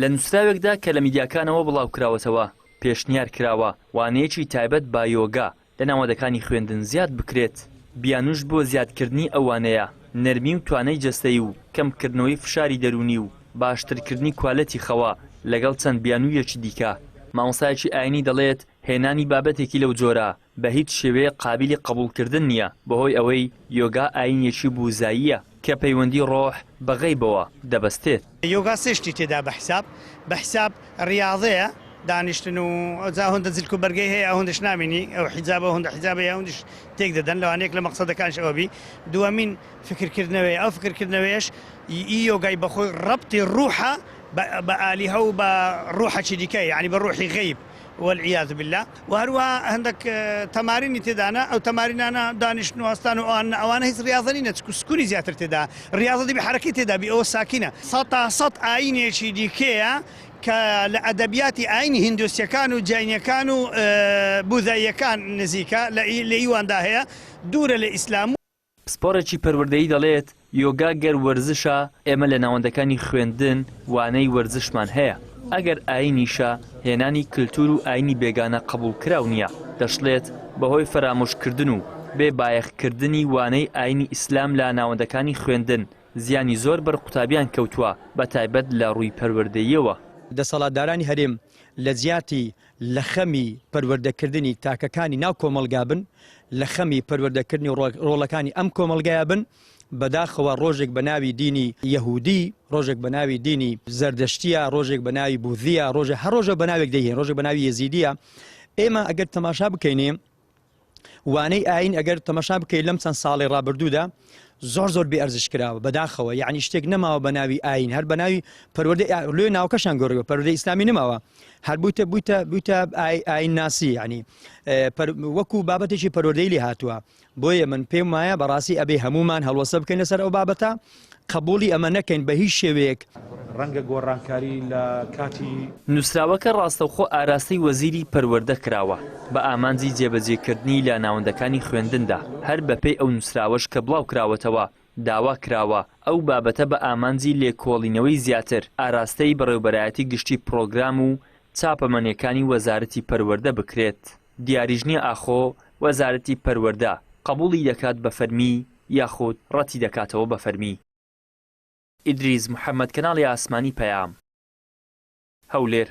لە نووسراوێکدا کە لە میدیاکانەوە بڵاوکراوەتەوە پێشنیار کراوە وانەیەکی تایبەت با یۆگا لە ناوەندەکانی خوێندن زیاد بکرێت. بیانوش بۆ زیادکردنی ئەوانەیە نەرمی و توانای جەستەیی و کەمکردنەوەی فشاری دەرونی و باشترکردنی کوالەتی خەوا لەگەڵ چەند بیانوویەکی دیکە. مامۆستایەکی ئاینی دەڵێت هێنانی بابەتێکی لەو جۆرە بە هیچ شێوەیە قابلی قبولکردن نییە بەهۆی ئەوەی یۆگا ئاینیەکی بوزاییە کە پەیوەندی ڕۆح بە غەیبەوە دەبەستێت. یۆگا سێشتی تێدا بە حیساب ڕیاضەیە دانیشتن و ئەجا هەندە زیلک و بەرگەی هەیە ئەوەندەش نامێنی ئەو حیجابە هەندە حیجابە هەندش تێک دەدەن لەوانەیەک لە مەقسەدەکانش ئەوەبی. دووەمین فکرکردنەوەی ئەو فکرکردنەوەیش یۆگای بەخۆی ڕەبتی ڕوحە بە ئالیهە و بە ڕوحەکی دیکەی یعنی بە ڕوحی غەیب والعیاذ بالله. و هەروە هەندێک تەمارینی تێدانە ئەو تەمارینانە دانیشتن و هەستان و ئەوانە هیچ ریاضە نینە سکوونی زیاتر تێدا ریاضە دەبی حرەکەی تێدا بی ئەوە ساکینە. 100 ئاینێکی دیکەیە کە لە ئەدەبیاتی ئاینی هیندۆسیەکان و جاینیەکان و بوذاییەکان نزیکە لە ئیواندا هەیە دوورە لە ئیسلام. پسپۆرێکی پەروەردەیی دەڵێت یۆگا گەر وەرزشە ئێمە لە ناوەندەکانی خوێندن وانەی وەرزشمان هەیە. ئەگەر ئاینیشە هێنانی کللتور و ئاینی بێگانە قبولکراو نییە دەشڵێت بەهۆی فەرامۆشکردن و بێ بایەخکردنی وانەی ئاینی ئیسلام لە ناوەندەکانی خوێندن زیانی زۆر بەر قوتابیان کەوتووە بە تایبەت لە ڕووی پەروەردەییەوە. دەسەڵاتدارانی هەرێم لە زیاتی لە خەمی پەروەردەکردنی تاکەکانی ناو کۆمەلگا بن لە خەمی پەروەردەکردنی ڕۆڵەکانی ئەم کۆمەلگایە بن بەداخەوە ڕۆژێک بە ناوی دینی یەهودی ڕۆژێک بە ناوی دینی زەردەشتیە ڕۆژێک بە ناوی بوذیە هەر ڕۆژە بە ناوێک دەهێن ڕۆژێک بە ناوی یەزیدیە. ئێمە ئەگەر تەماشا بکەینێ وانەی ئاین ئەگەر تەماشا بکەین لەم چەند ساڵی ڕابردوودا زۆر بێ ئەرزش کراوە بەداخەوە یعنی شتێک نەماوە بە ناوی ئاین هەر بە ناوی پەروەردەی لێ ناوکەشان گۆڕیوە پەروەردەی ئیسلامی نەماوە هەر بوویتە ئاین ناسی ینی وەکو بابەتێکی پەروەردەی لێ هاتووە. بۆیە من پێم وایە بەڕاستی ئەبێ هەمومان هەڵوەسە بکەین لەسەر ئەو بابەتە قبولی ئەمە نەکەین بە هیچ شێوەیەک. ڕەنگە گۆڕانکاری لە کاتی نووسراوەکە ڕاستەوخۆ ئاراستەی وەزیری پەروەردە کراوە بە ئامانجی جێبەجێکردنی لە ناوەندەکانی خوێندندا هەر بەپێی ئەو نووسراوەش کە بڵاو کراوەتەوە داوا کراوە ئەو بابەتە بە ئامانجی لێکۆڵینەوەی زیاتر ئاراستەی بەڕێوەبەرایەتی گشتی پرۆگرام و چاپەمەنیەکانی وەزارەتی پەروەردە بکرێت. دیاریژنی ئاخۆ وەزارەتی پەروەردە قبولی دەکات بە فەرمی یاخود ڕەتی دەکاتەوە بە فەرمی. ئیدریس محەممەد کەناڵی ئاسمانی پەیام هەولێر.